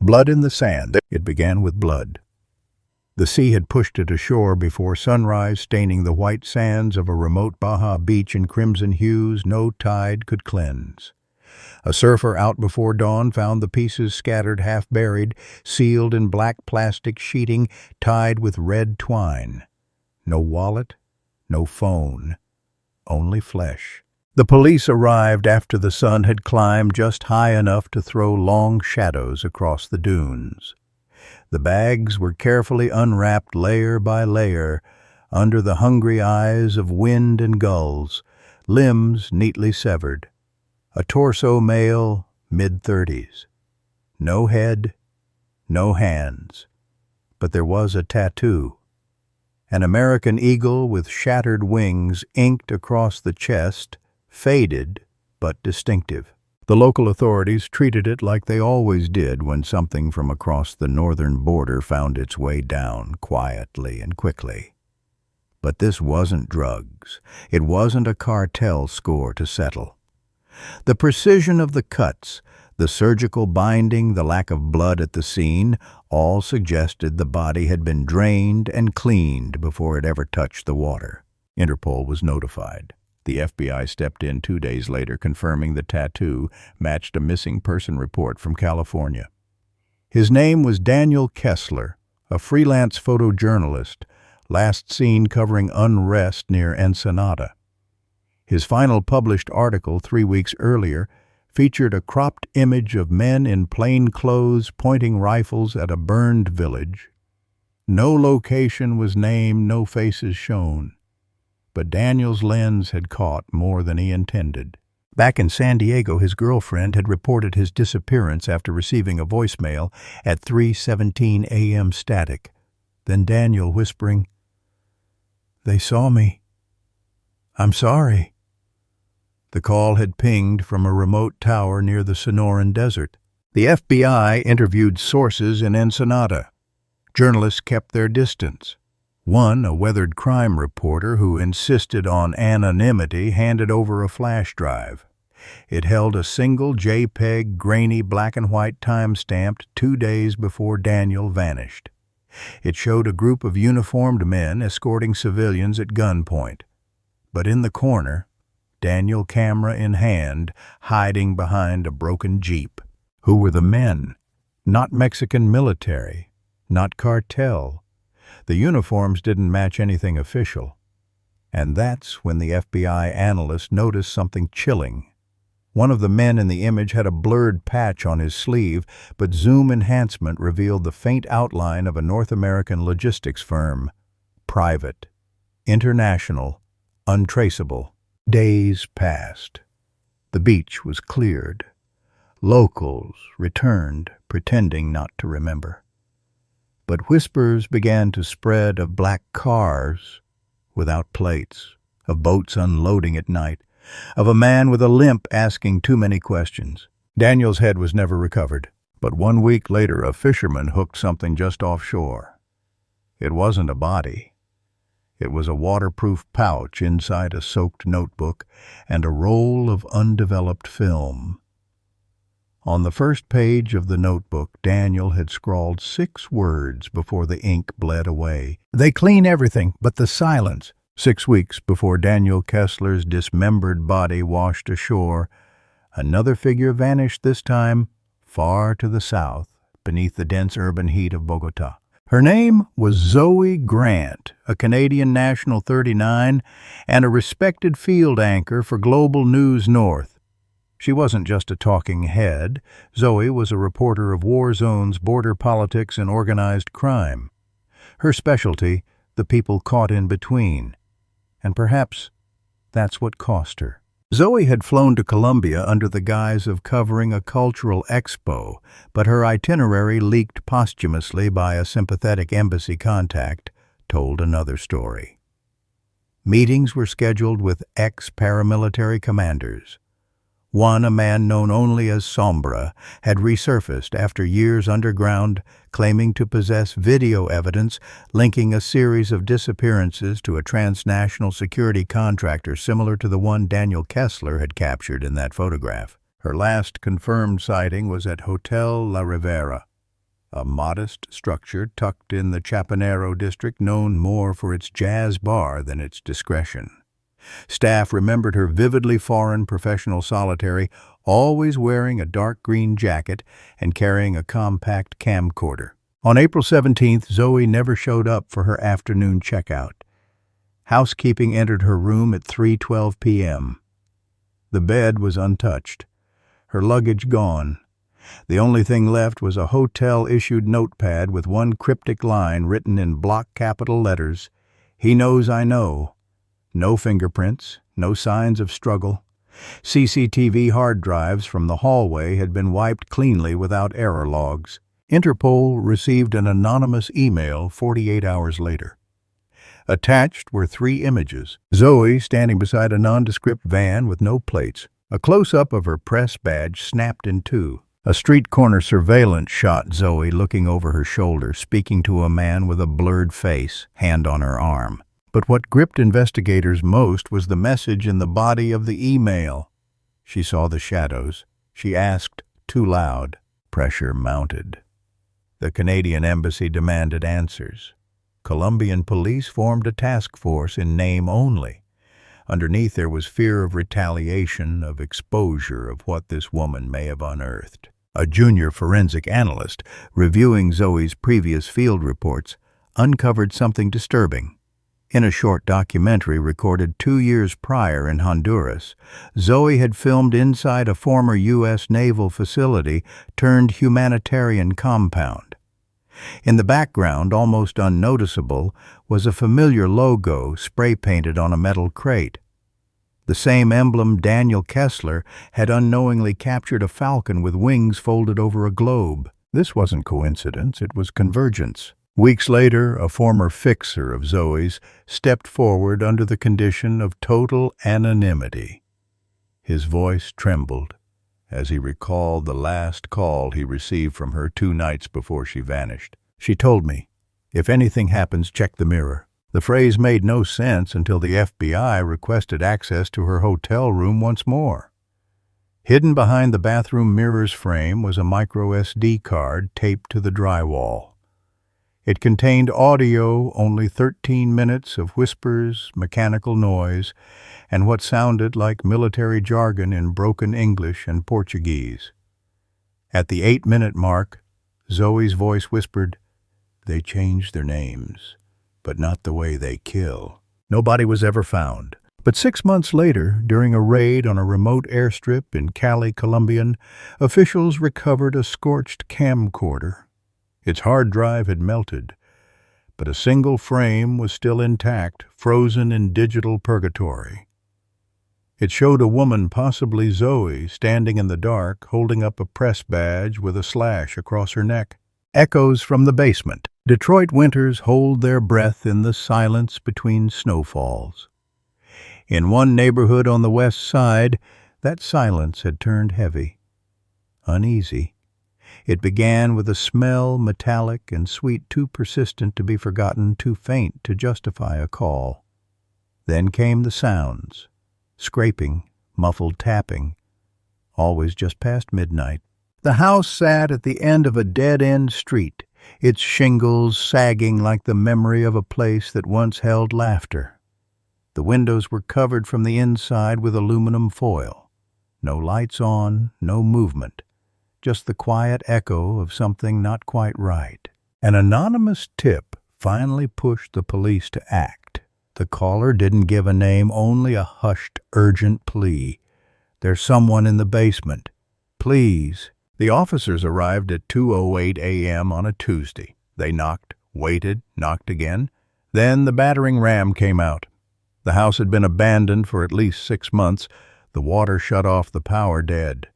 Blood in the sand. It began with blood. The sea had pushed it ashore before sunrise, staining the white sands of a remote Baja beach in crimson hues no tide could cleanse. A surfer out before dawn found the pieces scattered, half-buried, sealed in black plastic sheeting, tied with red twine. No wallet, no phone, only flesh. The police arrived after the sun had climbed just high enough to throw long shadows across the dunes. The bags were carefully unwrapped layer by layer, under the hungry eyes of wind and gulls, limbs neatly severed. A torso male, mid-30s. No head, no hands. But there was a tattoo. An American eagle with shattered wings inked across the chest, faded but distinctive. The local authorities treated it like they always did when something from across the northern border found its way down quietly and quickly. But this wasn't drugs. It wasn't a cartel score to settle. The precision of the cuts, the surgical binding, the lack of blood at the scene, all suggested the body had been drained and cleaned before it ever touched the water. Interpol was notified. The FBI stepped in 2 days later, confirming the tattoo matched a missing person report from California. His name was Daniel Kessler, a freelance photojournalist, last seen covering unrest near Ensenada. His final published article 3 weeks earlier featured a cropped image of men in plain clothes pointing rifles at a burned village. No location was named, no faces shown. But Daniel's lens had caught more than he intended. Back in San Diego, his girlfriend had reported his disappearance after receiving a voicemail at 3:17 a.m. static. Then Daniel whispering, "They saw me. I'm sorry." The call had pinged from a remote tower near the Sonoran Desert. The FBI interviewed sources in Ensenada. Journalists kept their distance. One, a weathered crime reporter who insisted on anonymity, handed over a flash drive. It held a single JPEG, grainy black and white time stamped 2 days before Daniel vanished. It showed a group of uniformed men escorting civilians at gunpoint. But in the corner, Daniel, camera in hand, hiding behind a broken jeep. Who were the men? Not Mexican military, not cartel. The uniforms didn't match anything official. And that's when the FBI analyst noticed something chilling. One of the men in the image had a blurred patch on his sleeve, but zoom enhancement revealed the faint outline of a North American logistics firm. Private, international, untraceable. Days passed. The beach was cleared. Locals returned, pretending not to remember. But whispers began to spread of black cars without plates, of boats unloading at night, of a man with a limp asking too many questions. Daniel's head was never recovered, but 1 week later a fisherman hooked something just offshore. It wasn't a body. It was a waterproof pouch inside a soaked notebook and a roll of undeveloped film. On the first page of the notebook, Daniel had scrawled 6 words before the ink bled away. "They clean everything but the silence." 6 weeks before Daniel Kessler's dismembered body washed ashore, another figure vanished, this time far to the south, beneath the dense urban heat of Bogota. Her name was Zoe Grant, a Canadian national 39 and a respected field anchor for Global News North. She wasn't just a talking head. Zoe was a reporter of war zones, border politics, and organized crime. Her specialty, the people caught in between. And perhaps that's what cost her. Zoe had flown to Colombia under the guise of covering a cultural expo, but her itinerary, leaked posthumously by a sympathetic embassy contact, told another story. Meetings were scheduled with ex-paramilitary commanders. One, a man known only as Sombra, had resurfaced after years underground, claiming to possess video evidence linking a series of disappearances to a transnational security contractor similar to the one Daniel Kessler had captured in that photograph. Her last confirmed sighting was at Hotel La Rivera, a modest structure tucked in the Chapinero district known more for its jazz bar than its discretion. Staff remembered her vividly foreign professional solitary, always wearing a dark green jacket and carrying a compact camcorder. On April 17th, Zoe never showed up for her afternoon checkout. Housekeeping entered her room at 3:12 p.m. The bed was untouched, her luggage gone. The only thing left was a hotel-issued notepad with one cryptic line written in block capital letters, "He knows I know." No fingerprints, no signs of struggle. CCTV hard drives from the hallway had been wiped cleanly without error logs. Interpol received an anonymous email 48 hours later. Attached were 3 images. Zoe standing beside a nondescript van with no plates. A close-up of her press badge snapped in two. A street corner surveillance shot Zoe looking over her shoulder, speaking to a man with a blurred face, hand on her arm. But what gripped investigators most was the message in the body of the email. She saw the shadows. She asked, too loud. Pressure mounted. The Canadian embassy demanded answers. Colombian police formed a task force in name only. Underneath there was fear of retaliation, of exposure of what this woman may have unearthed. A junior forensic analyst, reviewing Zoe's previous field reports, uncovered something disturbing. In a short documentary recorded 2 years prior in Honduras, Zoe had filmed inside a former U.S. naval facility turned humanitarian compound. In the background, almost unnoticeable, was a familiar logo spray-painted on a metal crate. The same emblem Daniel Kessler had unknowingly captured a falcon with wings folded over a globe. This wasn't coincidence, it was convergence. Weeks later, a former fixer of Zoe's stepped forward under the condition of total anonymity. His voice trembled as he recalled the last call he received from her 2 nights before she vanished. She told me, "If anything happens, check the mirror." The phrase made no sense until the FBI requested access to her hotel room once more. Hidden behind the bathroom mirror's frame was a micro SD card taped to the drywall. It contained audio, only 13 minutes of whispers, mechanical noise, and what sounded like military jargon in broken English and Portuguese. At the 8-minute mark, Zoe's voice whispered, "They changed their names, but not the way they kill." Nobody was ever found. But 6 months later, during a raid on a remote airstrip in Cali, Colombia, officials recovered a scorched camcorder. Its hard drive had melted, but a single frame was still intact, frozen in digital purgatory. It showed a woman, possibly Zoe, standing in the dark, holding up a press badge with a slash across her neck. Echoes from the basement. Detroit winters hold their breath in the silence between snowfalls. In one neighborhood on the west side, that silence had turned heavy, uneasy. It began with a smell, metallic and sweet, too persistent to be forgotten, too faint to justify a call. Then came the sounds, scraping, muffled tapping, always just past midnight. The house sat at the end of a dead-end street, its shingles sagging like the memory of a place that once held laughter. The windows were covered from the inside with aluminum foil. No lights on, no movement. Just the quiet echo of something not quite right. An anonymous tip finally pushed the police to act. The caller didn't give a name, only a hushed, urgent plea. "There's someone in the basement. Please." The officers arrived at 2:08 a.m. on a Tuesday. They knocked, waited, knocked again. Then the battering ram came out. The house had been abandoned for at least 6 months. The water shut off the power dead.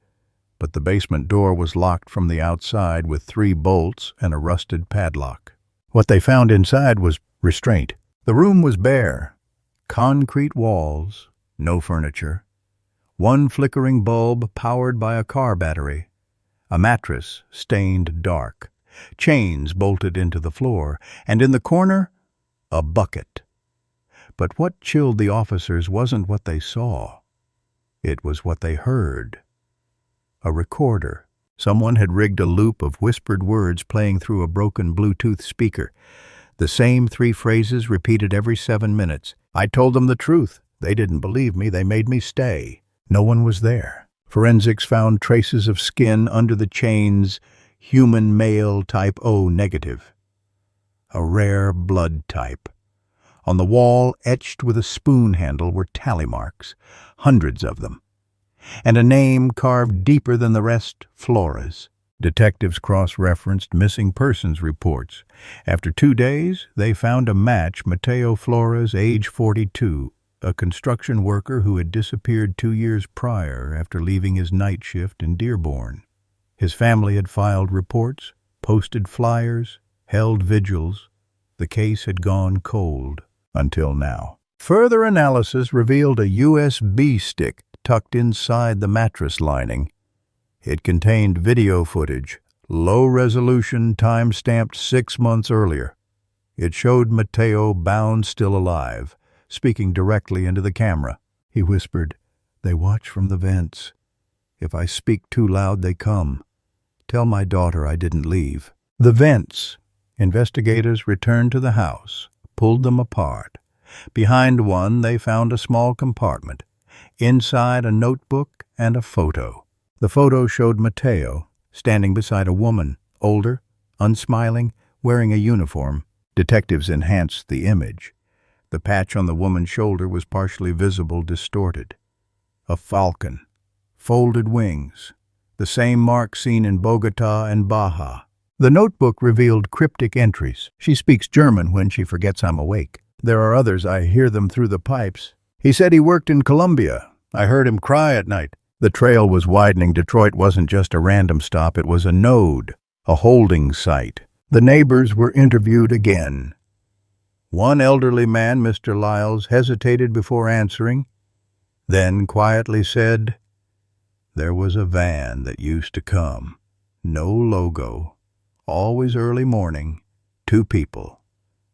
But the basement door was locked from the outside with 3 bolts and a rusted padlock. What they found inside was restraint. The room was bare. Concrete walls, no furniture. One flickering bulb powered by a car battery. A mattress stained dark. Chains bolted into the floor. And in the corner, a bucket. But what chilled the officers wasn't what they saw. It was what they heard. A recorder, Someone had rigged a loop of whispered words playing through a broken Bluetooth speaker. The same 3 phrases repeated every 7 minutes. I told them the truth. They didn't believe me. They made me stay. No one was there. Forensics found traces of skin under the chains, human male type O negative. A rare blood type. On the wall, etched with a spoon handle, were tally marks, hundreds of them, and a name carved deeper than the rest, Flores. Detectives cross-referenced missing persons reports. After 2 days, they found a match: Mateo Flores, age 42, a construction worker who had disappeared 2 years prior after leaving his night shift in Dearborn. His family had filed reports, posted flyers, held vigils. The case had gone cold. Until now. Further analysis revealed a USB stick tucked inside the mattress lining. It contained video footage, low resolution, time-stamped 6 months earlier. It showed Mateo bound still alive, speaking directly into the camera. He whispered, "They watch from the vents. If I speak too loud, they come. Tell my daughter I didn't leave." The vents. Investigators returned to the house, pulled them apart. Behind one, they found a small compartment. Inside, a notebook and a photo. The photo showed Mateo standing beside a woman, older, unsmiling, wearing a uniform. Detectives enhanced the image. The patch on the woman's shoulder was partially visible, distorted. A falcon. Folded wings. The same mark seen in Bogota and Baja. The notebook revealed cryptic entries. "She speaks German when she forgets I'm awake. There are others, I hear them through the pipes. He said he worked in Colombia. I heard him cry at night." The trail was widening. Detroit wasn't just a random stop, it was a node, a holding site. The neighbors were interviewed again. One elderly man, Mr. Lyles, hesitated before answering, then quietly said, "There was a van that used to come. No logo. Always early morning. 2 people.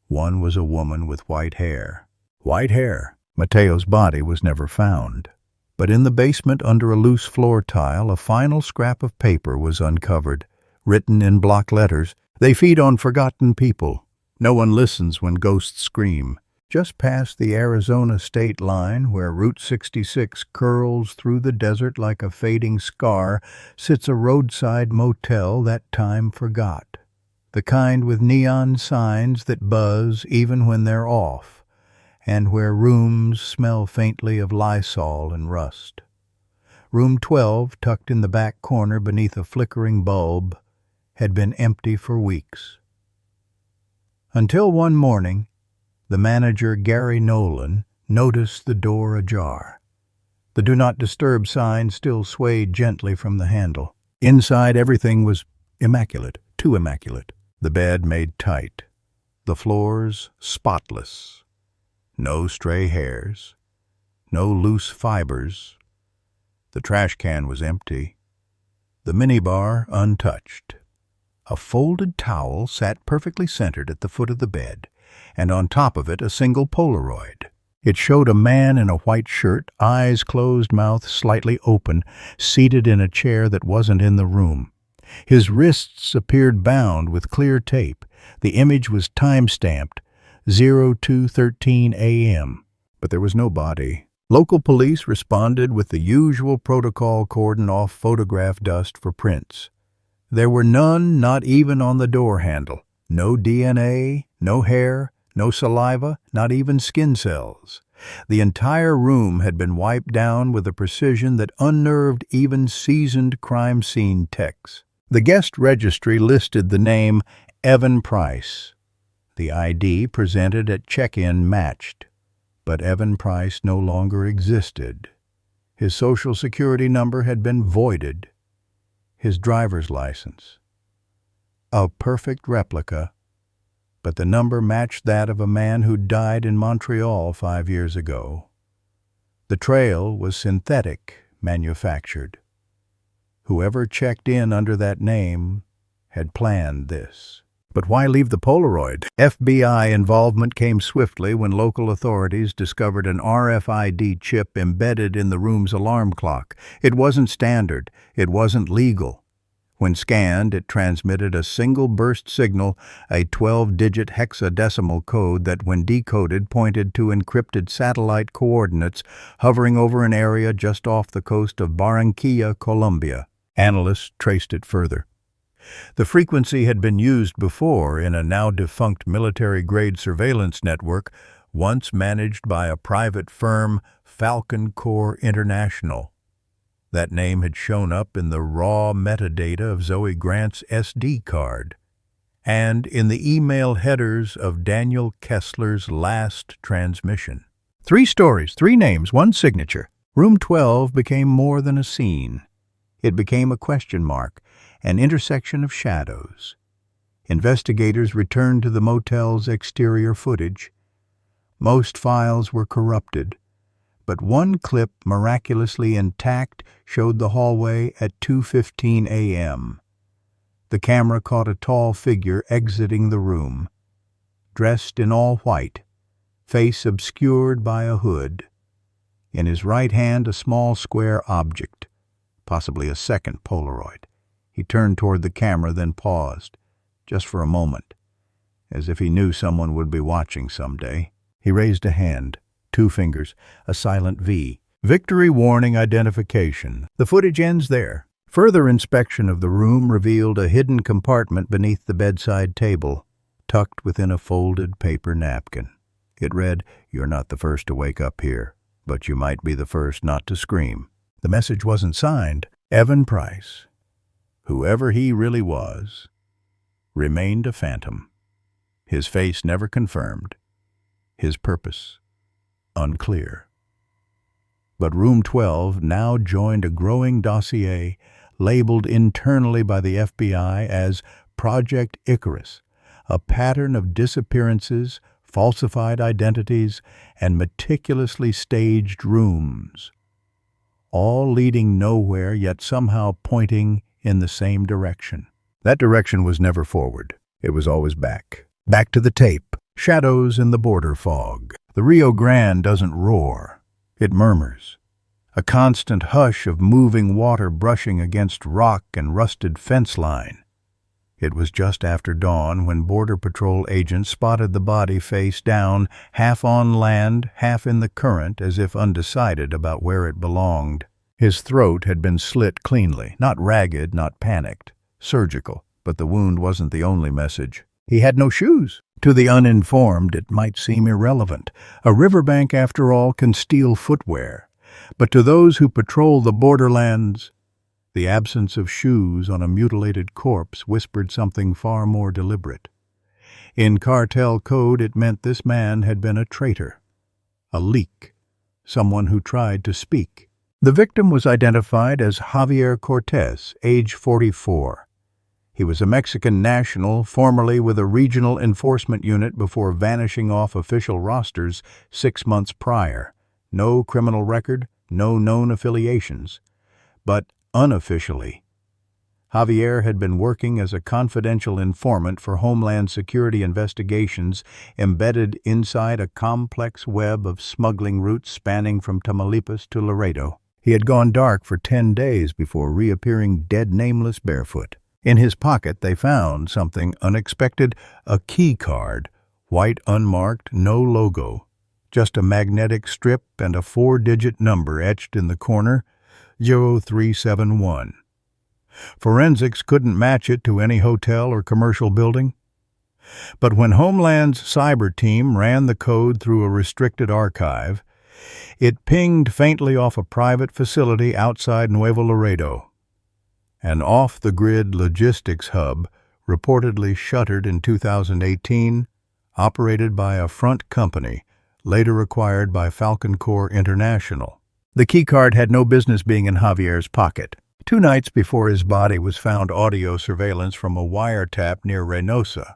One was a woman with white hair." White hair. Mateo's body was never found. But in the basement, under a loose floor tile, a final scrap of paper was uncovered, written in block letters. "They feed on forgotten people. No one listens when ghosts scream." Just past the Arizona state line, where Route 66 curls through the desert like a fading scar, sits a roadside motel that time forgot. The kind with neon signs that buzz even when they're off, and where rooms smell faintly of Lysol and rust. Room 12, tucked in the back corner beneath a flickering bulb, had been empty for weeks. Until one morning, the manager, Gary Nolan, noticed the door ajar. The Do Not Disturb sign still swayed gently from the handle. Inside, everything was immaculate, too immaculate. The bed made tight. The floors spotless. No stray hairs. No loose fibers. The trash can was empty. The minibar untouched. A folded towel sat perfectly centered at the foot of the bed, and on top of it a single Polaroid. It showed a man in a white shirt, eyes closed, mouth slightly open, seated in a chair that wasn't in the room. His wrists appeared bound with clear tape. The image was time-stamped, 02:13 a.m., but there was no body. Local police responded with the usual protocol, cordon off photograph dust for prints. There were none, not even on the door handle. No DNA, no hair, no saliva, not even skin cells. The entire room had been wiped down with a precision that unnerved even seasoned crime scene techs. The guest registry listed the name Evan Price. The ID presented at check-in matched, but Evan Price no longer existed. His Social Security number had been voided. His driver's license. A perfect replica, but the number matched that of a man who died in Montreal 5 years ago. The trail was synthetic, manufactured. Whoever checked in under that name had planned this. But why leave the Polaroid? FBI involvement came swiftly when local authorities discovered an RFID chip embedded in the room's alarm clock. It wasn't standard. It wasn't legal. When scanned, it transmitted a single burst signal, a 12-digit hexadecimal code that, when decoded, pointed to encrypted satellite coordinates hovering over an area just off the coast of Barranquilla, Colombia. Analysts traced it further. The frequency had been used before in a now-defunct military-grade surveillance network, once managed by a private firm, Falcon Core International. That name had shown up in the raw metadata of Zoe Grant's SD card, and in the email headers of Daniel Kessler's last transmission. 3 stories, 3 names, 1 signature. Room 12 became more than a scene. It became a question mark, an intersection of shadows. Investigators returned to the motel's exterior footage. Most files were corrupted, but one clip, miraculously intact, showed the hallway at 2:15 a.m. The camera caught a tall figure exiting the room, dressed in all white, face obscured by a hood. In his right hand, a small square object, possibly a second Polaroid. He turned toward the camera, then paused, just for a moment, as if he knew someone would be watching someday. He raised a hand, 2 fingers, a silent V. Victory warning identification. The footage ends there. Further inspection of the room revealed a hidden compartment beneath the bedside table, tucked within a folded paper napkin. It read, "You're not the first to wake up here, but you might be the first not to scream." The message wasn't signed. Evan Price, whoever he really was, remained a phantom. His face never confirmed. His purpose unclear. But Room 12 now joined a growing dossier labeled internally by the FBI as Project Icarus, a pattern of disappearances, falsified identities, and meticulously staged rooms, all leading nowhere yet somehow pointing in the same direction. That direction was never forward. It was always back. Back to the tape. Shadows in the border fog. The Rio Grande doesn't roar. It murmurs. A constant hush of moving water brushing against rock and rusted fence line. It was just after dawn when Border Patrol agents spotted the body face down, half on land, half in the current, as if undecided about where it belonged. His throat had been slit cleanly, not ragged, not panicked, surgical, but the wound wasn't the only message. He had no shoes. To the uninformed, it might seem irrelevant. A riverbank, after all, can steal footwear. But to those who patrol the borderlands, the absence of shoes on a mutilated corpse whispered something far more deliberate. In cartel code, it meant this man had been a traitor, a leak, someone who tried to speak. The victim was identified as Javier Cortez, age 44. He was a Mexican national, formerly with a regional enforcement unit before vanishing off official rosters 6 months prior. No criminal record, no known affiliations. But unofficially, Javier had been working as a confidential informant for Homeland Security investigations embedded inside a complex web of smuggling routes spanning from Tamaulipas to Laredo. He had gone dark for 10 days before reappearing dead nameless barefoot. In his pocket they found something unexpected, a key card, white unmarked, no logo, just a magnetic strip and a 4-digit number etched in the corner, 0371. Forensics couldn't match it to any hotel or commercial building. But when Homeland's cyber team ran the code through a restricted archive, it pinged faintly off a private facility outside Nuevo Laredo. An off-the-grid logistics hub, reportedly shuttered in 2018, operated by a front company, later acquired by Falcon Core International. The keycard had no business being in Javier's pocket. 2 nights before his body was found, audio surveillance from a wiretap near Reynosa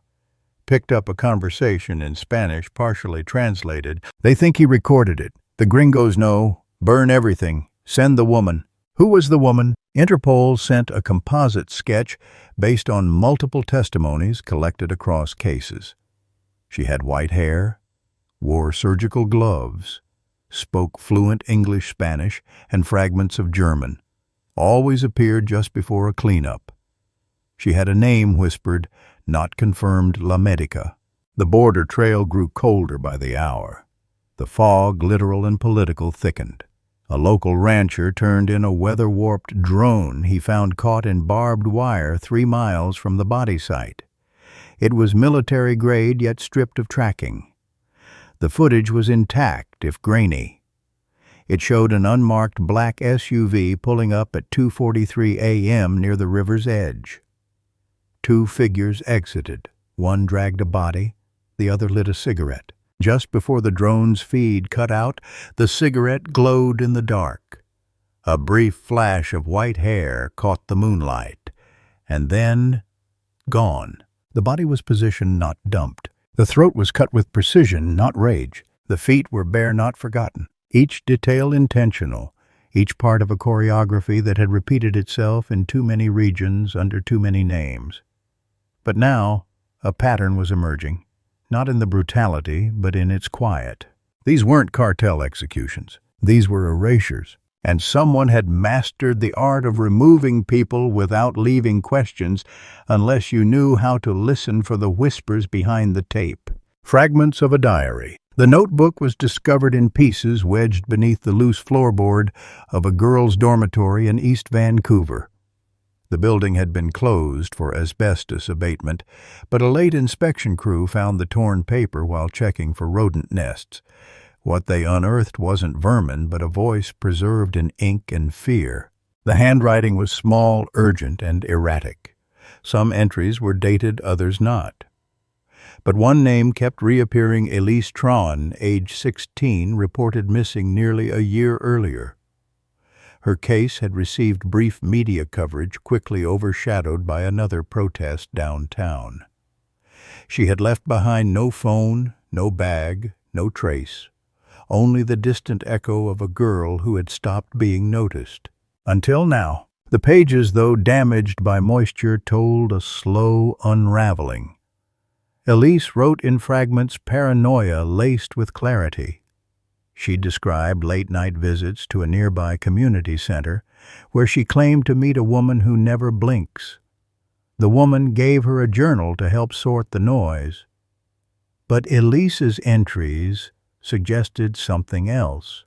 picked up a conversation in Spanish, partially translated. They think he recorded it. The gringos know. Burn everything. Send the woman. Who was the woman? Interpol sent a composite sketch based on multiple testimonies collected across cases. She had white hair, wore surgical gloves, spoke fluent English, Spanish, and fragments of German. Always appeared just before a cleanup. She had a name whispered, not confirmed, La Medica. The border trail grew colder by the hour. The fog, literal and political, thickened. A local rancher turned in a weather-warped drone he found caught in barbed wire 3 miles from the body site. It was military-grade yet stripped of tracking. The footage was intact, if grainy. It showed an unmarked black SUV pulling up at 2:43 a.m. near the river's edge. 2 figures exited. One dragged a body, the other lit a cigarette. Just before the drone's feed cut out, the cigarette glowed in the dark. A brief flash of white hair caught the moonlight, and then gone. The body was positioned, not dumped. The throat was cut with precision, not rage. The feet were bare, not forgotten. Each detail intentional, each part of a choreography that had repeated itself in too many regions under too many names. But now, a pattern was emerging, not in the brutality, but in its quiet. These weren't cartel executions. These were erasures. And someone had mastered the art of removing people without leaving questions unless you knew how to listen for the whispers behind the tape. Fragments of a diary. The notebook was discovered in pieces wedged beneath the loose floorboard of a girls' dormitory in East Vancouver. The building had been closed for asbestos abatement, but a late inspection crew found the torn paper while checking for rodent nests. What they unearthed wasn't vermin, but a voice preserved in ink and fear. The handwriting was small, urgent, and erratic. Some entries were dated, others not. But one name kept reappearing: Elise Tron, age 16, reported missing nearly a year earlier. Her case had received brief media coverage, quickly overshadowed by another protest downtown. She had left behind no phone, no bag, no trace. Only the distant echo of a girl who had stopped being noticed. Until now, the pages, though damaged by moisture, told a slow unraveling. Elise wrote in fragments paranoia laced with clarity. She described late-night visits to a nearby community center where she claimed to meet a woman who never blinks. The woman gave her a journal to help sort the noise. But Elise's entries suggested something else.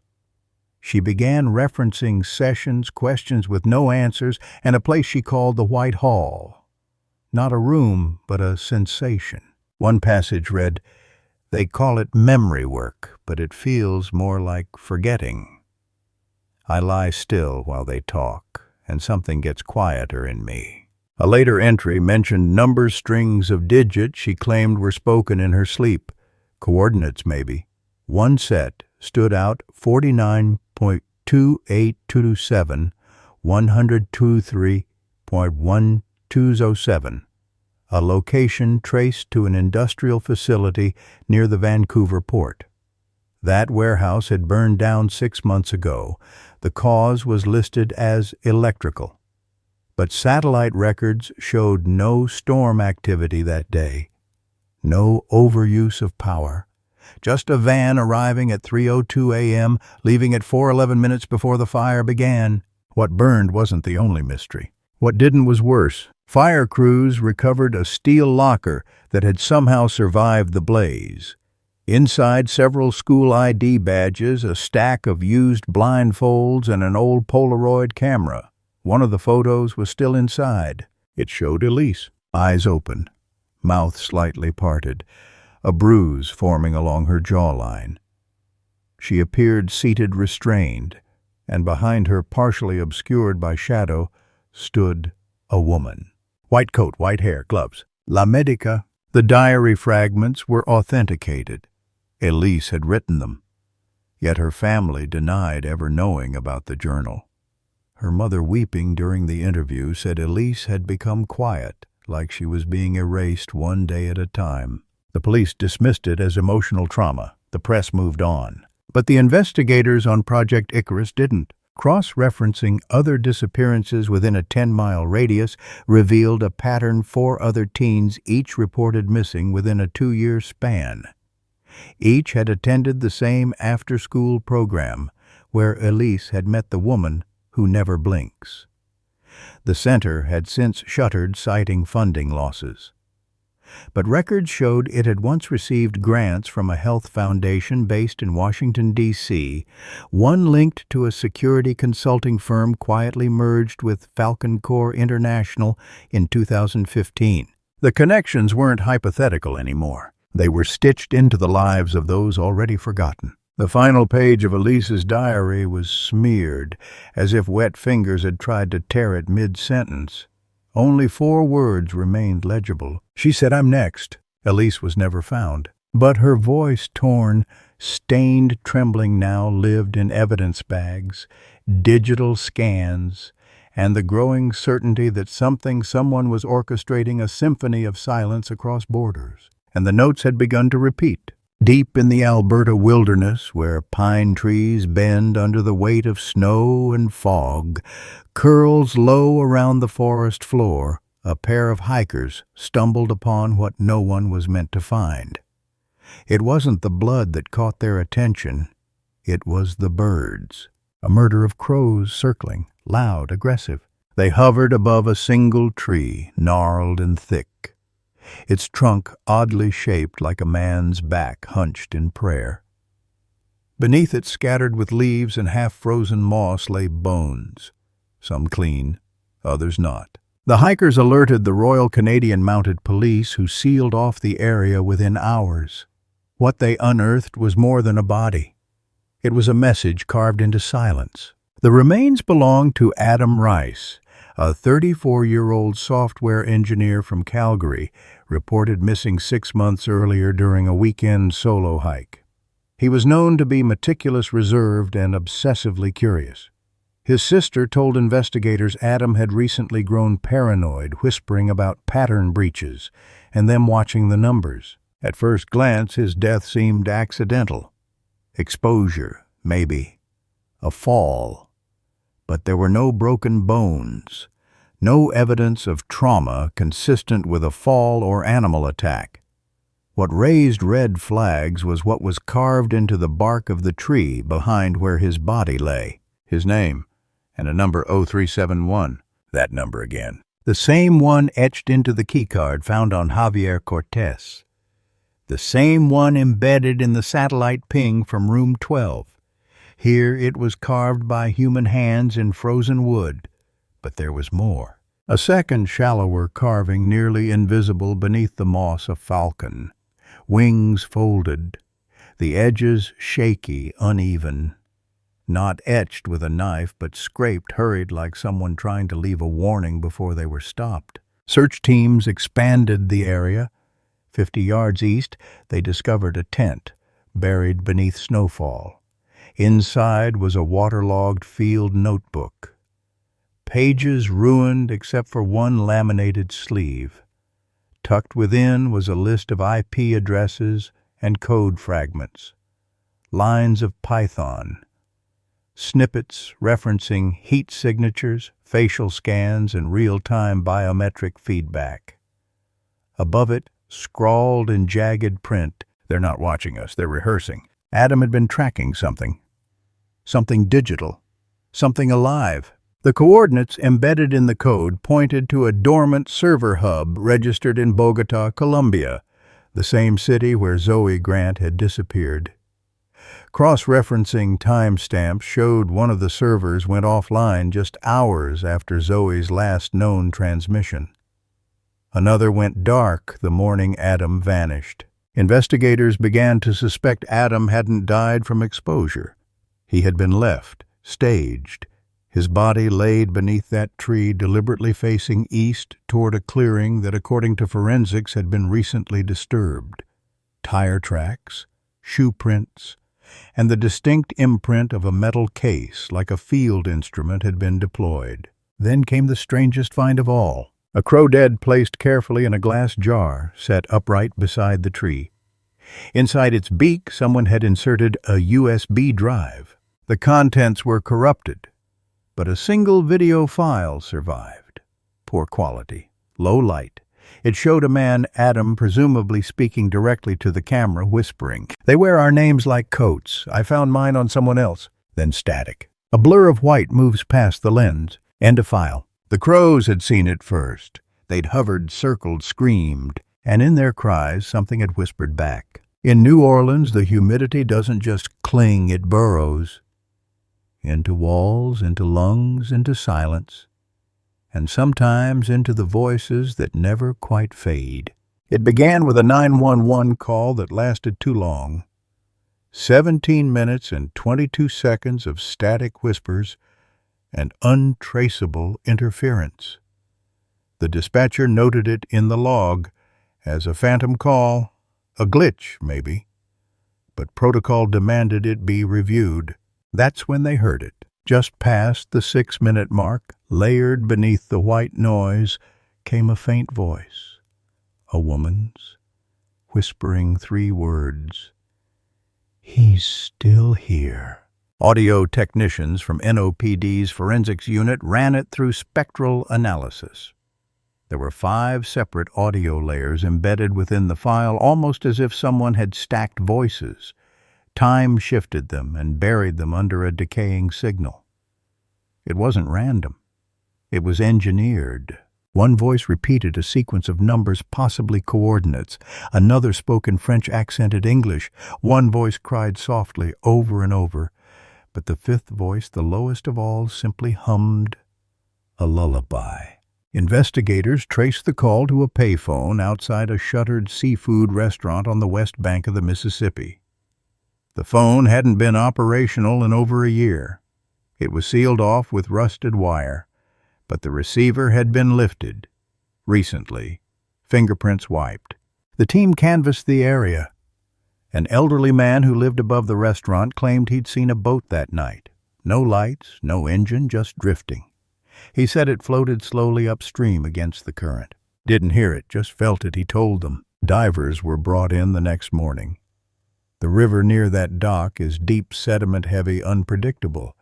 She began referencing sessions, questions with no answers, and a place she called the White Hall. Not a room, but a sensation. One passage read, "They call it memory work, but it feels more like forgetting. I lie still while they talk, and something gets quieter in me." A later entry mentioned numbers, strings of digits she claimed were spoken in her sleep. Coordinates, maybe. One set stood out: 49.28227, 123.1207, a location traced to an industrial facility near the Vancouver port. That warehouse had burned down 6 months ago. The cause was listed as electrical. But satellite records showed no storm activity that day, no overuse of power. Just a van arriving at 3:02 a.m., leaving at 4:11 minutes before the fire began. What burned wasn't the only mystery. What didn't was worse. Fire crews recovered a steel locker that had somehow survived the blaze. Inside, several school ID badges, a stack of used blindfolds, and an old Polaroid camera. One of the photos was still inside. It showed Elise, eyes open, mouth slightly parted, a bruise forming along her jawline. She appeared seated, restrained, and behind her, partially obscured by shadow, stood a woman. White coat, white hair, gloves. La Medica. The diary fragments were authenticated. Elise had written them. Yet her family denied ever knowing about the journal. Her mother, weeping during the interview, said Elise had become quiet, like she was being erased one day at a time. The police dismissed it as emotional trauma. The press moved on. But the investigators on Project Icarus didn't. Cross-referencing other disappearances within a 10-mile radius revealed a pattern: 4 other teens, each reported missing within a 2-year span. Each had attended the same after-school program, where Elise had met the woman who never blinks. The center had since shuttered, citing funding losses. But records showed it had once received grants from a health foundation based in Washington, D.C., one linked to a security consulting firm quietly merged with Falcon Corps International in 2015. The connections weren't hypothetical anymore. They were stitched into the lives of those already forgotten. The final page of Elise's diary was smeared, as if wet fingers had tried to tear it mid-sentence. Only 4 words remained legible. She said, "I'm next." Elise was never found. But her voice, torn, stained, trembling now, lived in evidence bags, digital scans, and the growing certainty that someone was orchestrating a symphony of silence across borders. And the notes had begun to repeat. Deep in the Alberta wilderness, where pine trees bend under the weight of snow and fog, curls low around the forest floor, a pair of hikers stumbled upon what no one was meant to find. It wasn't the blood that caught their attention, it was the birds. A murder of crows circling, loud, aggressive. They hovered above a single tree, gnarled and thick, its trunk oddly shaped like a man's back hunched in prayer. Beneath it, scattered with leaves and half-frozen moss, lay bones, some clean, others not. The hikers alerted the Royal Canadian Mounted Police, who sealed off the area within hours. What they unearthed was more than a body. It was a message carved into silence. The remains belonged to Adam Rice, a 34-year-old software engineer from Calgary, reported missing 6 months earlier during a weekend solo hike. He was known to be meticulous, reserved, and obsessively curious. His sister told investigators Adam had recently grown paranoid, whispering about pattern breaches and them watching the numbers. At first glance, his death seemed accidental. Exposure, maybe. A fall. But there were no broken bones, no evidence of trauma consistent with a fall or animal attack. What raised red flags was what was carved into the bark of the tree behind where his body lay. His name, and a number 0371. That number again. The same one etched into the keycard found on Javier Cortés. The same one embedded in the satellite ping from room 12. Here it was carved by human hands in frozen wood. But there was more. A second, shallower carving, nearly invisible beneath the moss, a falcon. Wings folded, the edges shaky, uneven. Not etched with a knife, but scraped, hurried like someone trying to leave a warning before they were stopped. Search teams expanded the area. 50 yards east, they discovered a tent, buried beneath snowfall. Inside was a waterlogged field notebook. Pages ruined except for one laminated sleeve. Tucked within was a list of IP addresses and code fragments. Lines of Python. Snippets referencing heat signatures, facial scans, and real-time biometric feedback. Above it, scrawled in jagged print, "They're not watching us, they're rehearsing." Adam had been tracking something. Something digital. Something alive. The coordinates embedded in the code pointed to a dormant server hub registered in Bogota, Colombia, the same city where Zoe Grant had disappeared. Cross-referencing timestamps showed one of the servers went offline just hours after Zoe's last known transmission. Another went dark the morning Adam vanished. Investigators began to suspect Adam hadn't died from exposure. He had been left, staged, his body laid beneath that tree, deliberately facing east toward a clearing that, according to forensics, had been recently disturbed. Tire tracks, shoe prints, and the distinct imprint of a metal case, like a field instrument, had been deployed. Then came the strangest find of all. A crow-dead placed carefully in a glass jar, set upright beside the tree. Inside its beak, someone had inserted a USB drive. The contents were corrupted, but a single video file survived. Poor quality, low light. It showed a man, Adam, presumably speaking directly to the camera, whispering, "They wear our names like coats. I found mine on someone else." Then static. A blur of white moves past the lens. End of file. The crows had seen it first. They'd hovered, circled, screamed, and in their cries something had whispered back. In New Orleans, the humidity doesn't just cling, it burrows. Into walls, into lungs, into silence, and sometimes into the voices that never quite fade. It began with a 911 call that lasted too long. 17 minutes and 22 seconds of static whispers and untraceable interference. The dispatcher noted it in the log as a phantom call, a glitch maybe, but protocol demanded it be reviewed. That's when they heard it. Just past the 6-minute mark, layered beneath the white noise, came a faint voice, a woman's, whispering 3 words. "He's still here." Audio technicians from NOPD's forensics unit ran it through spectral analysis. There were 5 separate audio layers embedded within the file, almost as if someone had stacked voices, time-shifted them, and buried them under a decaying signal. It wasn't random. It was engineered. One voice repeated a sequence of numbers, possibly coordinates. Another spoke in French-accented English. One voice cried softly over and over. But the 5th voice, the lowest of all, simply hummed a lullaby. Investigators traced the call to a payphone outside a shuttered seafood restaurant on the west bank of the Mississippi. The phone hadn't been operational in over a year. It was sealed off with rusted wire, but the receiver had been lifted. Recently, fingerprints wiped. The team canvassed the area. An elderly man who lived above the restaurant claimed he'd seen a boat that night. No lights, no engine, just drifting. He said it floated slowly upstream against the current. Didn't hear it, just felt it, he told them. Divers were brought in the next morning. The river near that dock is deep, sediment-heavy, unpredictable.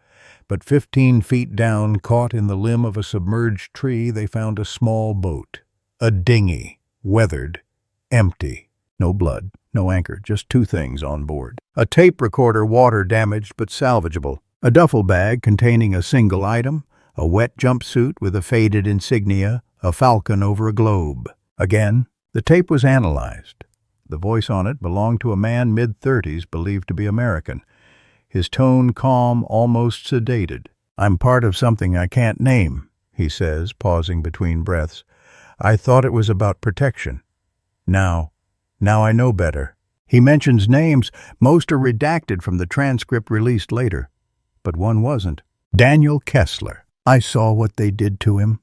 But 15 feet down, caught in the limb of a submerged tree, they found a small boat. A dinghy, weathered, empty. No blood, no anchor, just 2 things on board. A tape recorder, water-damaged but salvageable. A duffel bag containing a single item. A wet jumpsuit with a faded insignia, a falcon over a globe. Again, the tape was analyzed. The voice on it belonged to a man mid-30s, believed to be American. His tone calm, almost sedated. "I'm part of something I can't name," he says, pausing between breaths. "I thought it was about protection. Now I know better." He mentions names. Most are redacted from the transcript released later. But one wasn't. Daniel Kessler. "I saw what they did to him,"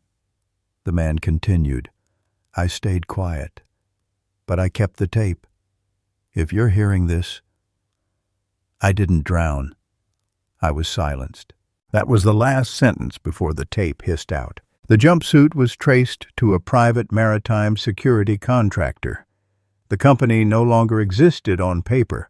the man continued. "I stayed quiet, but I kept the tape. If you're hearing this, I didn't drown. I was silenced." That was the last sentence before the tape hissed out. The jumpsuit was traced to a private maritime security contractor. The company no longer existed on paper.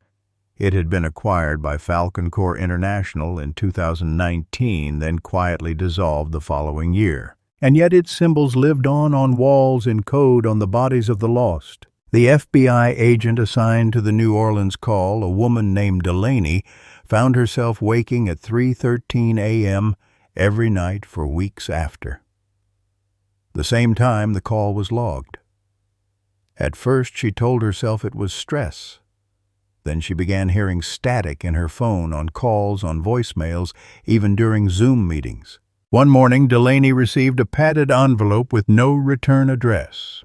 It had been acquired by Falcon Corps International in 2019, then quietly dissolved the following year. And yet its symbols lived on walls in code on the bodies of the lost. The FBI agent assigned to the New Orleans call, a woman named Delaney, found herself waking at 3:13 a.m. every night for weeks after. The same time the call was logged. At first she told herself it was stress. Then she began hearing static in her phone, on calls, on voicemails, even during Zoom meetings. One morning, Delaney received a padded envelope with no return address.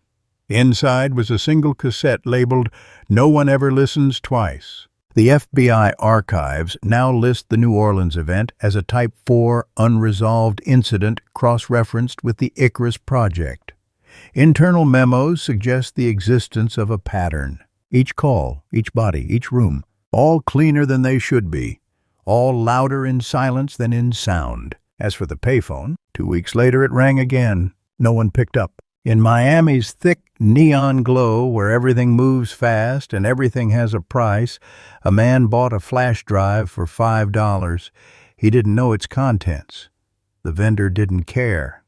Inside was a single cassette labeled, "No One Ever Listens Twice." The FBI archives now list the New Orleans event as a Type 4 unresolved incident cross-referenced with the Icarus Project. Internal memos suggest the existence of a pattern. Each call, each body, each room, all cleaner than they should be, all louder in silence than in sound. As for the payphone, 2 weeks later it rang again. No one picked up. In Miami's thick neon glow, where everything moves fast and everything has a price, a man bought a flash drive for $5. He didn't know its contents. The vendor didn't care.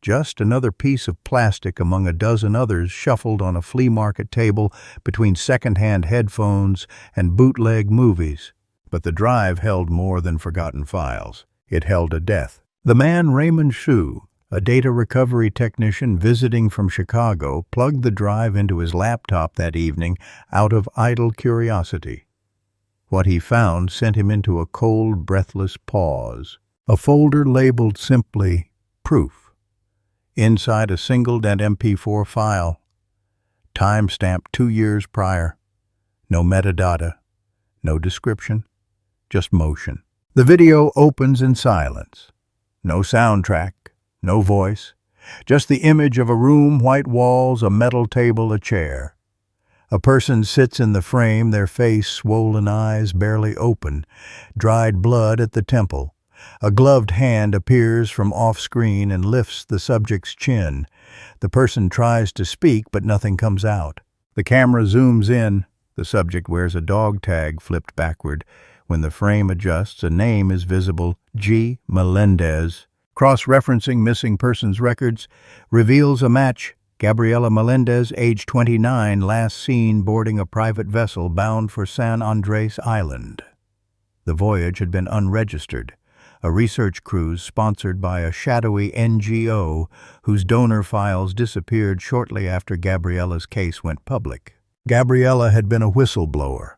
Just another piece of plastic among a dozen others shuffled on a flea market table between second-hand headphones and bootleg movies. But the drive held more than forgotten files. It held a death. The man Raymond Hsu, a data recovery technician visiting from Chicago, plugged the drive into his laptop that evening out of idle curiosity. What he found sent him into a cold, breathless pause. A folder labeled simply Proof. Inside a single .mp4 file. Time-stamped 2 years prior. No metadata. No description. Just motion. The video opens in silence. No soundtrack. No voice. Just the image of a room, white walls, a metal table, a chair. A person sits in the frame, their face, swollen eyes barely open, dried blood at the temple. A gloved hand appears from off-screen and lifts the subject's chin. The person tries to speak, but nothing comes out. The camera zooms in. The subject wears a dog tag flipped backward. When the frame adjusts, a name is visible, G. Melendez. Cross-referencing missing persons records reveals a match. Gabriela Melendez, age 29, last seen boarding a private vessel bound for San Andres Island. The voyage had been unregistered, a research cruise sponsored by a shadowy NGO whose donor files disappeared shortly after Gabriela's case went public. Gabriela had been a whistleblower,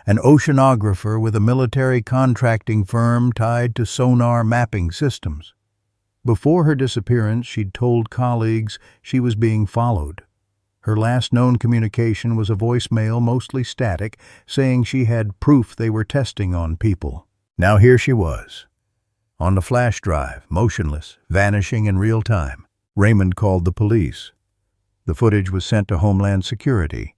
an oceanographer with a military contracting firm tied to sonar mapping systems. Before her disappearance, she'd told colleagues she was being followed. Her last known communication was a voicemail, mostly static, saying she had proof they were testing on people. Now here she was, on the flash drive, motionless, vanishing in real time. Raymond called the police. The footage was sent to Homeland Security.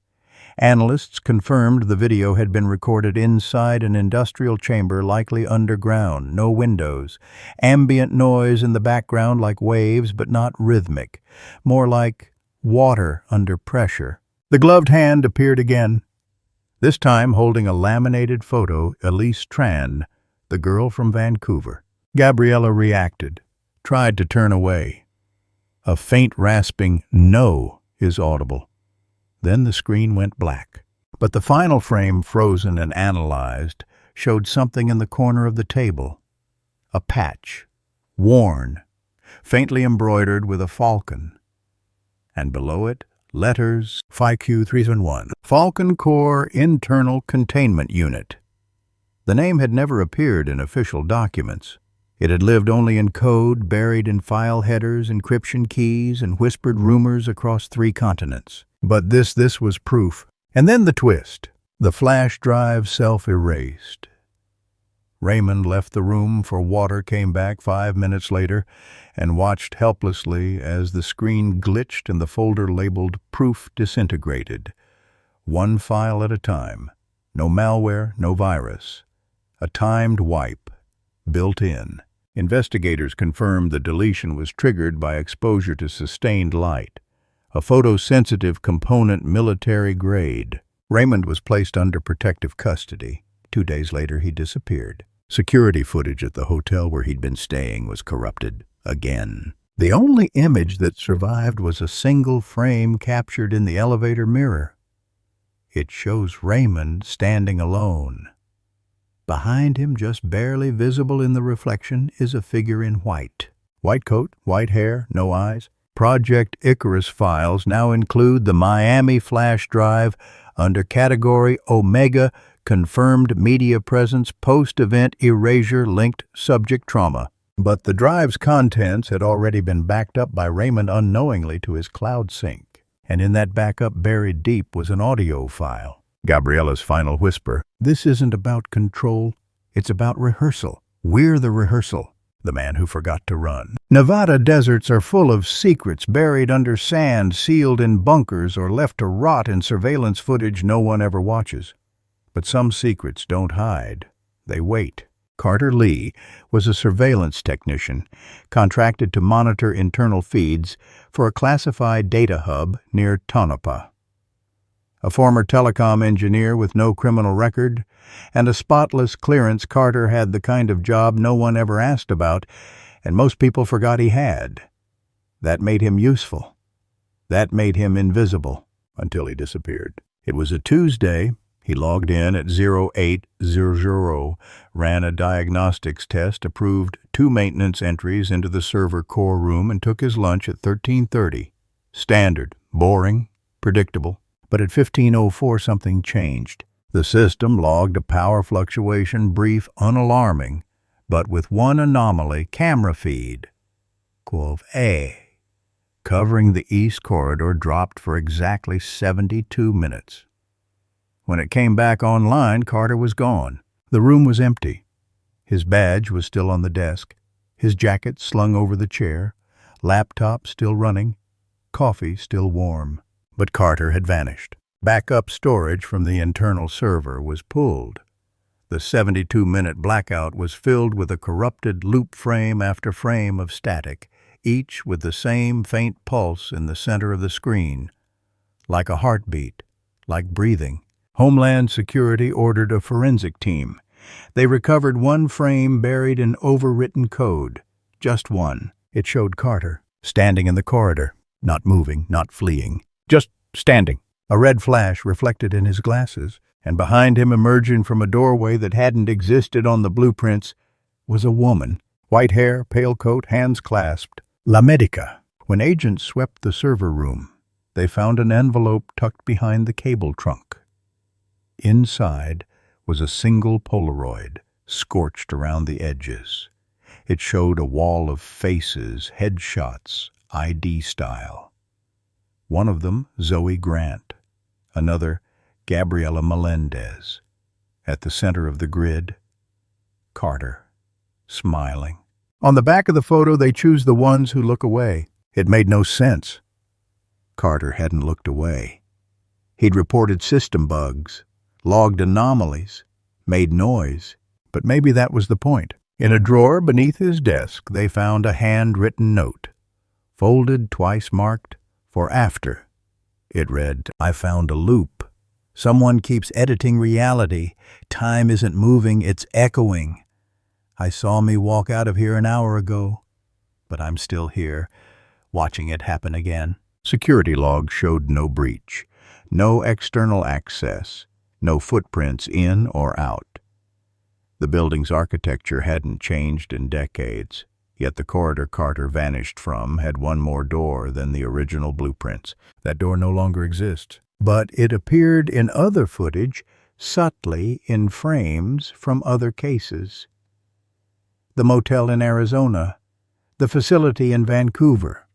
Analysts confirmed the video had been recorded inside an industrial chamber, likely underground, no windows. Ambient noise in the background like waves, but not rhythmic. More like water under pressure. The gloved hand appeared again, this time holding a laminated photo, Elise Tran, the girl from Vancouver. Gabriela reacted, tried to turn away. A faint rasping no is audible. Then the screen went black. But the final frame, frozen and analyzed, showed something in the corner of the table. A patch, worn, faintly embroidered with a falcon. And below it, letters, FIQ 371, Falcon Core Internal Containment Unit. The name had never appeared in official documents. It had lived only in code, buried in file headers, encryption keys, and whispered rumors across 3 continents. But this was proof. And then the twist. The flash drive self-erased. Raymond left the room for water, came back 5 minutes later, and watched helplessly as the screen glitched and the folder labeled Proof disintegrated. 1 file at a time. No malware, no virus. A timed wipe, built in. Investigators confirmed the deletion was triggered by exposure to sustained light. A photosensitive component, military grade. Raymond was placed under protective custody. 2 days later, he disappeared. Security footage at the hotel where he'd been staying was corrupted again. The only image that survived was a single frame captured in the elevator mirror. It shows Raymond standing alone. Behind him, just barely visible in the reflection, is a figure in white. White coat, white hair, no eyes. Project Icarus files now include the Miami flash drive under category Omega, confirmed media presence, post-event erasure linked subject trauma. But the drive's contents had already been backed up by Raymond unknowingly to his cloud sync. And in that backup, buried deep, was an audio file. Gabriela's final whisper, "This isn't about control, it's about rehearsal. We're the rehearsal." The man who forgot to run. Nevada deserts are full of secrets buried under sand, sealed in bunkers, or left to rot in surveillance footage no one ever watches. But some secrets don't hide. They wait. Carter Lee was a surveillance technician, contracted to monitor internal feeds for a classified data hub near Tonopah. A former telecom engineer with no criminal record and a spotless clearance, Carter had the kind of job no one ever asked about, and most people forgot he had. That made him useful. That made him invisible, until he disappeared. It was a Tuesday. He logged in at 0800, ran a diagnostics test, approved 2 maintenance entries into the server core room, and took his lunch at 13:30. Standard, boring, predictable. But at 15:04 something changed. The system logged a power fluctuation, brief, unalarming, but with one anomaly: camera feed, Quov A, covering the east corridor, dropped for exactly 72 minutes. When it came back online, Carter was gone. The room was empty. His badge was still on the desk, his jacket slung over the chair, laptop still running, coffee still warm. But Carter had vanished. Backup storage from the internal server was pulled. The 72-minute blackout was filled with a corrupted loop frame after frame of static, each with the same faint pulse in the center of the screen. Like a heartbeat, like breathing. Homeland Security ordered a forensic team. They recovered one frame buried in overwritten code. Just one. It showed Carter, standing in the corridor, not moving, not fleeing, just standing. A red flash reflected in his glasses, and behind him, emerging from a doorway that hadn't existed on the blueprints, was a woman. White hair, pale coat, hands clasped. La Medica. When agents swept the server room, they found an envelope tucked behind the cable trunk. Inside was a single Polaroid, scorched around the edges. It showed a wall of faces, headshots, ID style. One of them, Zoe Grant. Another, Gabriela Melendez. At the center of the grid, Carter, smiling. On the back of the photo, they choose the ones who look away. It made no sense. Carter hadn't looked away. He'd reported system bugs, logged anomalies, made noise, but maybe that was the point. In a drawer beneath his desk, they found a handwritten note, folded twice, marked for after. It read, "I found a loop. Someone keeps editing reality. Time isn't moving, it's echoing. I saw me walk out of here an hour ago, but I'm still here, watching it happen again." Security logs showed no breach, no external access, no footprints in or out. The building's architecture hadn't changed in decades, yet the corridor Carter vanished from had one more door than the original blueprints. That door no longer exists, but it appeared in other footage, subtly in frames from other cases. The motel in Arizona, the facility in Vancouver,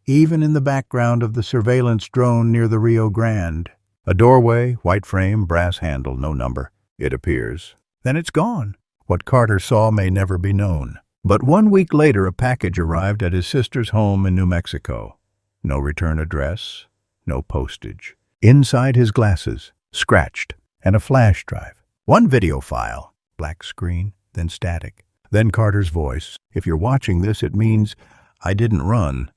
even in the background of the surveillance drone near the Rio Grande. A doorway, white frame, brass handle, no number. It appears. Then it's gone. What Carter saw may never be known. But 1 week later, a package arrived at his sister's home in New Mexico. No return address, no postage. Inside his glasses, scratched, and a flash drive. One video file, black screen, then static. Then Carter's voice. "If you're watching this, it means I didn't run.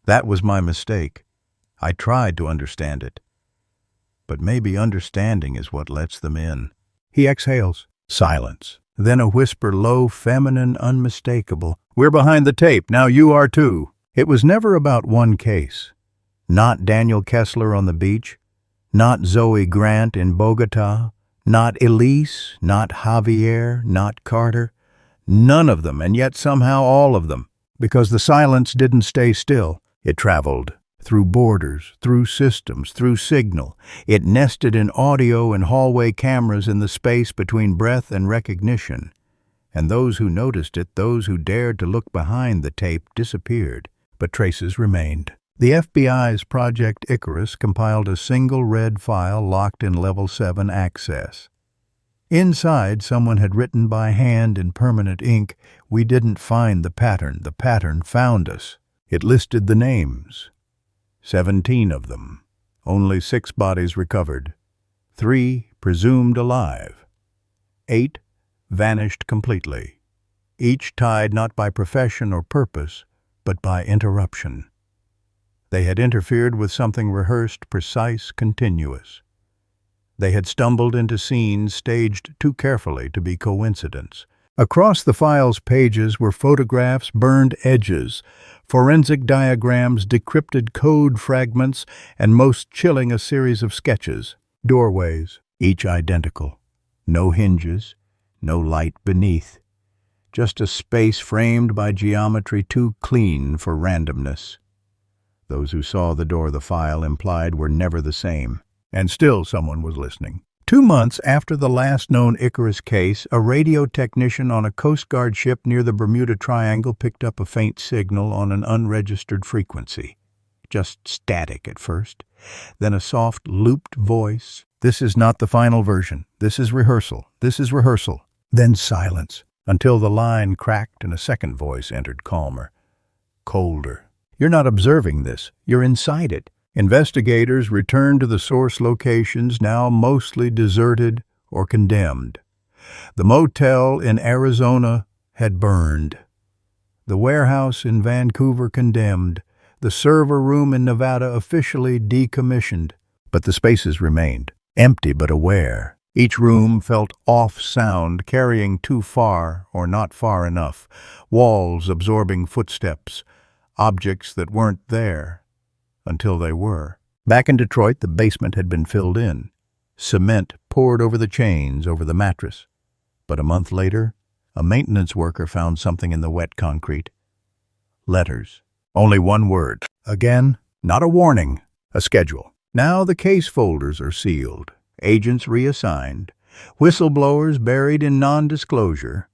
That was my mistake. I tried to understand it. But maybe understanding is what lets them in." He exhales. Silence. Then a whisper, low, feminine, unmistakable. "We're behind the tape. Now you are too." It was never about one case. Not Daniel Kessler on the beach. Not Zoe Grant in Bogota. Not Elise. Not Javier. Not Carter. None of them, and yet somehow all of them. Because the silence didn't stay still. It traveled. Through borders, through systems, through signal. It nested in audio and hallway cameras in the space between breath and recognition. And those who noticed it, those who dared to look behind the tape, disappeared. But traces remained. The FBI's Project Icarus compiled a single red file locked in Level 7 access. Inside, someone had written by hand in permanent ink, "We didn't find the pattern found us." It listed the names. 17 of them. Only 6 bodies recovered. 3 presumed alive. 8 vanished completely. Each tied not by profession or purpose, but by interruption. They had interfered with something rehearsed, precise, continuous. They had stumbled into scenes staged too carefully to be coincidence. Across the file's pages were photographs, burned edges, forensic diagrams, decrypted code fragments, and most chilling, a series of sketches. Doorways, each identical. No hinges, no light beneath. Just a space framed by geometry too clean for randomness. Those who saw the door the file implied were never the same. And still someone was listening. 2 months after the last known Icarus case, a radio technician on a Coast Guard ship near the Bermuda Triangle picked up a faint signal on an unregistered frequency. Just static at first, then a soft, looped voice. "This is not the final version. This is rehearsal. This is rehearsal." Then silence, until the line cracked and a second voice entered, calmer, colder. "You're not observing this. You're inside it." Investigators returned to the source locations, now mostly deserted or condemned. The motel in Arizona had burned. The warehouse in Vancouver condemned. The server room in Nevada officially decommissioned. But the spaces remained, empty but aware. Each room felt off sound, carrying too far or not far enough. Walls absorbing footsteps, objects that weren't there until they were. Back in Detroit, the basement had been filled in. Cement poured over the chains, over the mattress. But a month later, a maintenance worker found something in the wet concrete. Letters. Only one word. Again, not a warning, a schedule. Now the case folders are sealed, agents reassigned, whistleblowers buried in non-disclosure.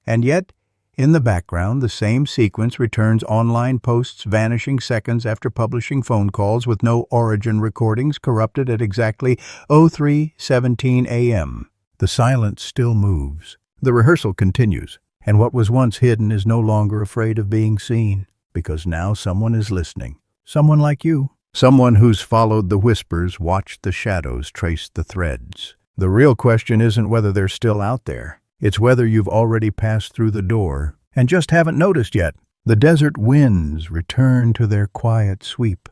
And yet, in the background, the same sequence returns: online posts vanishing seconds after publishing phone calls with no origin recordings, corrupted at exactly 03:17 a.m. The silence still moves. The rehearsal continues, and what was once hidden is no longer afraid of being seen, because now someone is listening. Someone like you. Someone who's followed the whispers, watched the shadows, traced the threads. The real question isn't whether they're still out there. It's whether you've already passed through the door and just haven't noticed yet. The desert winds return to their quiet sweep.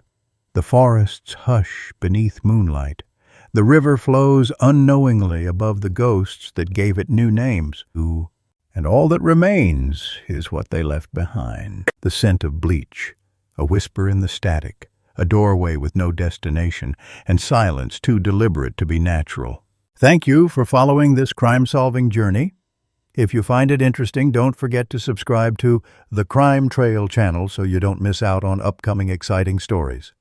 The forests hush beneath moonlight. The river flows unknowingly above the ghosts that gave it new names. And all that remains is what they left behind. The scent of bleach, a whisper in the static, a doorway with no destination, and silence too deliberate to be natural. Thank you for following this crime-solving journey. If you find it interesting, don't forget to subscribe to the Crime Trail channel so you don't miss out on upcoming exciting stories.